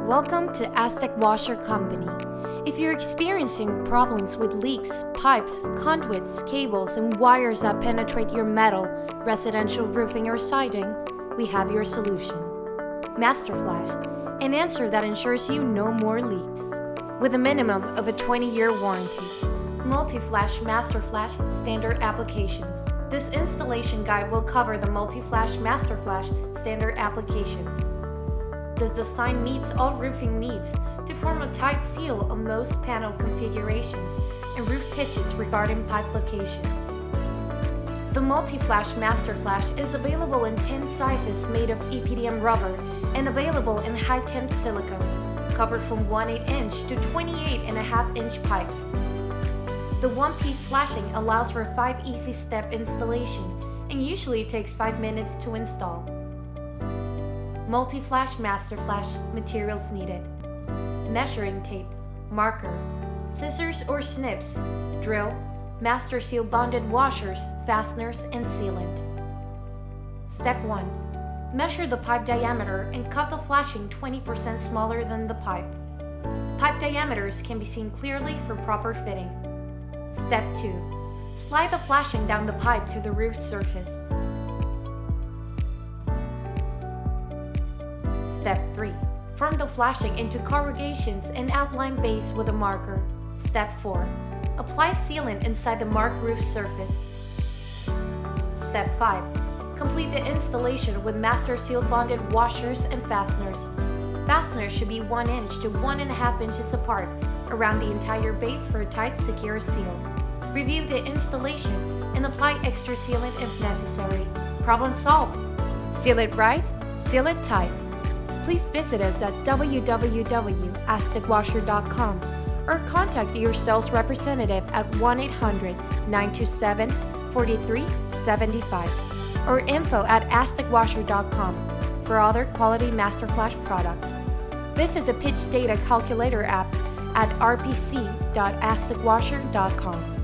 Welcome to Aztec Washer Company. If you're experiencing problems with leaks, pipes, conduits, cables, and wires that penetrate your metal, residential roofing, or siding, we have your solution. Master Flash, an answer that ensures you no more leaks. With a minimum of a 20-year warranty. Multi-Flash Master Flash Standard Applications. This installation guide will cover the Multi-Flash Master Flash Standard Applications. This design meets all roofing needs to form a tight seal on most panel configurations and roof pitches regarding pipe location. The Multi-Flash Master Flash is available in 10 sizes made of EPDM rubber and available in high-temp silicone, covered from 1/8 inch to 28.5 inch pipes. The one-piece flashing allows for a 5 easy-step installation and usually takes 5 minutes to install. Multi-Flash Master Flash materials needed: measuring tape, marker, scissors or snips, drill, master seal bonded washers, fasteners, and sealant. Step 1. Measure the pipe diameter and cut the flashing 20% smaller than the pipe. Pipe diameters can be seen clearly for proper fitting. Step 2. Slide the flashing down the pipe to the roof surface. Step 3. Form the flashing into corrugations and outline base with a marker. Step 4. Apply sealant inside the marked roof surface. Step 5. Complete the installation with master seal bonded washers and fasteners. Fasteners should be 1 inch to 1.5 inches apart around the entire base for a tight, secure seal. Review the installation and apply extra sealant if necessary. Problem solved! Seal it right, seal it tight. Please visit us at www.aztecwasher.com or contact your sales representative at 1-800-927-4375 or info@aztecwasher.com for other quality Master Flash product. Visit the Pitch Data Calculator app at rpc.aztecwasher.com.